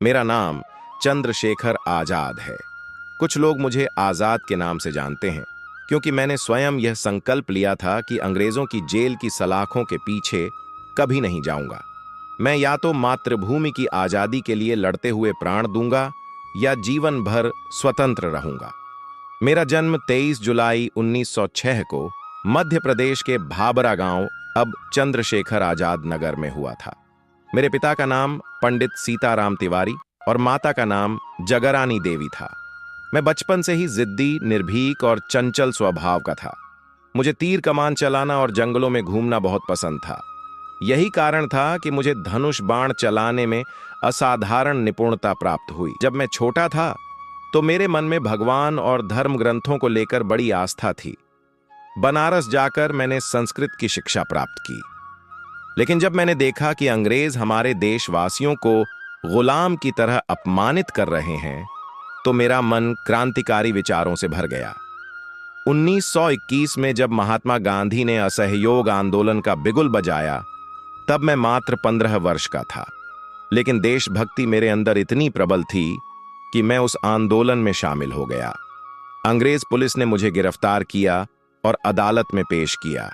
मेरा नाम चंद्रशेखर आजाद है। कुछ लोग मुझे आजाद के नाम से जानते हैं क्योंकि मैंने स्वयं यह संकल्प लिया था कि अंग्रेजों की जेल की सलाखों के पीछे कभी नहीं जाऊंगा। मैं या तो मातृभूमि की आजादी के लिए लड़ते हुए प्राण दूंगा या जीवन भर स्वतंत्र रहूंगा। मेरा जन्म 23 जुलाई 1906 को मध्य प्रदेश के भाबरा गांव, अब चंद्रशेखर आजाद नगर में हुआ था। मेरे पिता का नाम पंडित सीताराम तिवारी और माता का नाम जगरानी देवी था। मैं बचपन से ही जिद्दी, निर्भीक और चंचल स्वभाव का था। मुझे तीर कमान चलाना और जंगलों में घूमना बहुत पसंद था। यही कारण था कि मुझे धनुष बाण चलाने में असाधारण निपुणता प्राप्त हुई। जब मैं छोटा था तो मेरे मन में भगवान और धर्म ग्रंथों को लेकर बड़ी आस्था थी। बनारस जाकर मैंने संस्कृत की शिक्षा प्राप्त की। लेकिन जब मैंने देखा कि अंग्रेज हमारे देशवासियों को गुलाम की तरह अपमानित कर रहे हैं तो मेरा मन क्रांतिकारी विचारों से भर गया। 1921 में जब महात्मा गांधी ने असहयोग आंदोलन का बिगुल बजाया तब मैं मात्र 15 वर्ष का था। लेकिन देशभक्ति मेरे अंदर इतनी प्रबल थी कि मैं उस आंदोलन में शामिल हो गया। अंग्रेज पुलिस ने मुझे गिरफ्तार किया और अदालत में पेश किया।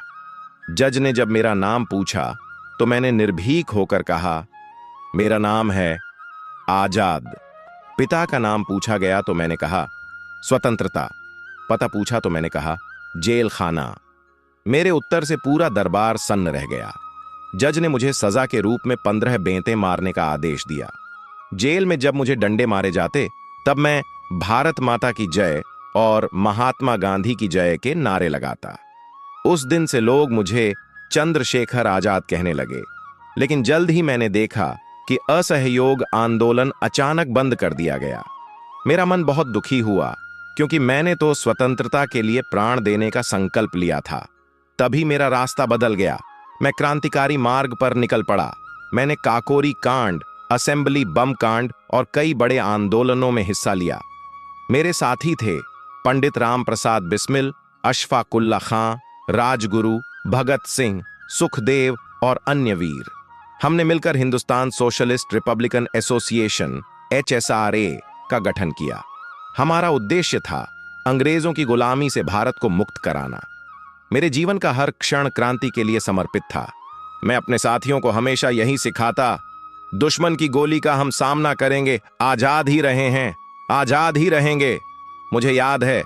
जज ने जब मेरा नाम पूछा तो मैंने निर्भीक होकर कहा, मेरा नाम है आजाद। पिता का नाम पूछा गया तो मैंने कहा स्वतंत्रता। पता पूछा तो मैंने कहा जेल खाना। मेरे उत्तर से पूरा दरबार सन्न रह गया। जज ने मुझे सजा के रूप में 15 बेंतें मारने का आदेश दिया। जेल में जब मुझे डंडे मारे जाते तब मैं भारत माता की जय और महात्मा गांधी की जय के नारे लगाता। उस दिन से लोग मुझे चंद्रशेखर आजाद कहने लगे। लेकिन जल्द ही मैंने देखा कि असहयोग आंदोलन अचानक बंद कर दिया गया। मेरा मन बहुत दुखी हुआ क्योंकि मैंने तो स्वतंत्रता के लिए प्राण देने का संकल्प लिया था। तभी मेरा रास्ता बदल गया। मैं क्रांतिकारी मार्ग पर निकल पड़ा। मैंने काकोरी कांड, असेंबली बम कांड और कई बड़े आंदोलनों में हिस्सा लिया। मेरे साथी थे पंडित राम प्रसाद बिस्मिल, अशफाक उल्ला खां, राजगुरु, भगत सिंह, सुखदेव और अन्य वीर। हमने मिलकर Hindustan socialist Republican association HSRA का गठन किया। हमारा उद्देश्य था अंग्रेजों की गुलामी से भारत को मुक्त कराना। मेरे जीवन का हर क्षण क्रांति के लिए समर्पित था। मैं अपने साथियों को हमेशा यही सिखाता, दुश्मन की गोली का हम सामना करेंगे, आजाद ही रहे हैं, आजाद ही रहेंगे। मुझे याद है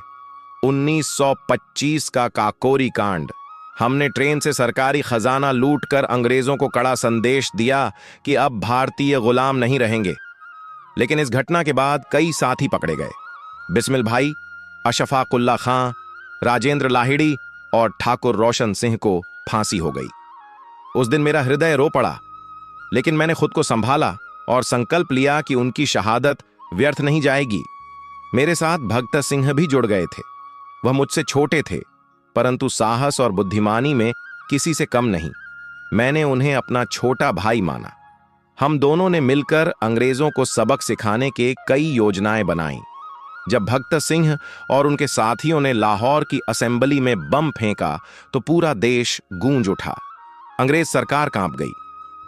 1925 का काकोरी कांड। हमने ट्रेन से सरकारी खजाना लूटकर अंग्रेजों को कड़ा संदेश दिया कि अब भारतीय गुलाम नहीं रहेंगे। लेकिन इस घटना के बाद कई साथी पकड़े गए। बिस्मिल भाई, अशफाक उल्ला खां, राजेंद्र लाहिड़ी और ठाकुर रोशन सिंह को फांसी हो गई। उस दिन मेरा हृदय रो पड़ा, लेकिन मैंने खुद को संभाला और संकल्प लिया कि उनकी शहादत व्यर्थ नहीं जाएगी। मेरे साथ भगत सिंह भी जुड़ गए थे। वह मुझसे छोटे थे परंतु साहस और बुद्धिमानी में किसी से कम नहीं। मैंने उन्हें अपना छोटा भाई माना। हम दोनों ने मिलकर अंग्रेजों को सबक सिखाने के कई योजनाएं बनाईं। जब भगत सिंह और उनके साथियों ने लाहौर की असेंबली में बम फेंका तो पूरा देश गूंज उठा। अंग्रेज सरकार कांप गई।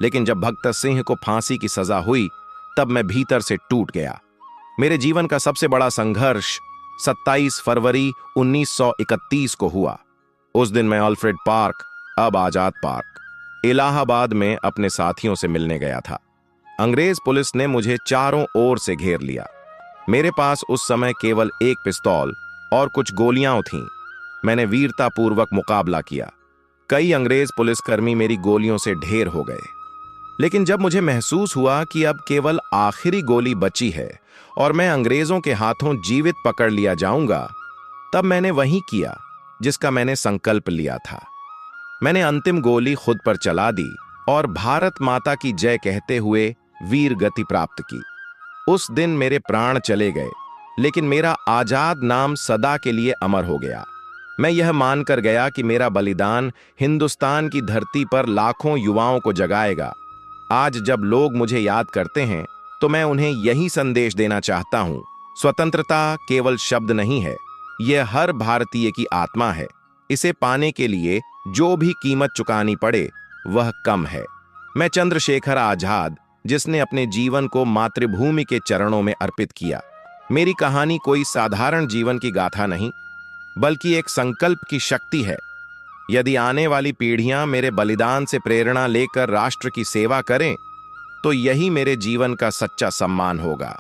लेकिन जब भगत सिंह को फांसी की सजा हुई तब मैं भीतर से टूट गया। मेरे जीवन का सबसे बड़ा संघर्ष 27 फरवरी 1931 को हुआ। उस दिन मैं अल्फ्रेड पार्क, अब आजाद पार्क, इलाहाबाद में अपने साथियों से मिलने गया था। अंग्रेज पुलिस ने मुझे चारों ओर से घेर लिया। मेरे पास उस समय केवल एक पिस्तौल और कुछ गोलियां थीं। मैंने वीरतापूर्वक मुकाबला किया। कई अंग्रेज पुलिसकर्मी मेरी गोलियों से ढेर हो गए। लेकिन जब मुझे महसूस हुआ कि अब केवल आखिरी गोली बची है और मैं अंग्रेजों के हाथों जीवित पकड़ लिया जाऊंगा, तब मैंने वही किया जिसका मैंने संकल्प लिया था। मैंने अंतिम गोली खुद पर चला दी और भारत माता की जय कहते हुए वीर गति प्राप्त की। उस दिन मेरे प्राण चले गए, लेकिन मेरा आजाद नाम सदा के लिए अमर हो गया। मैं यह मानकर गया कि मेरा बलिदान हिंदुस्तान की धरती पर लाखों युवाओं को जगाएगा। आज जब लोग मुझे याद करते हैं तो मैं उन्हें यही संदेश देना चाहता हूं, स्वतंत्रता केवल शब्द नहीं है, यह हर भारतीय की आत्मा है। इसे पाने के लिए जो भी कीमत चुकानी पड़े वह कम है। मैं चंद्रशेखर आजाद जिसने अपने जीवन को मातृभूमि के चरणों में अर्पित किया। मेरी कहानी कोई साधारण जीवन की गाथा नहीं, बल्कि एक संकल्प की शक्ति है। यदि आने वाली पीढ़ियां मेरे बलिदान से प्रेरणा लेकर राष्ट्र की सेवा करें, तो यही मेरे जीवन का सच्चा सम्मान होगा।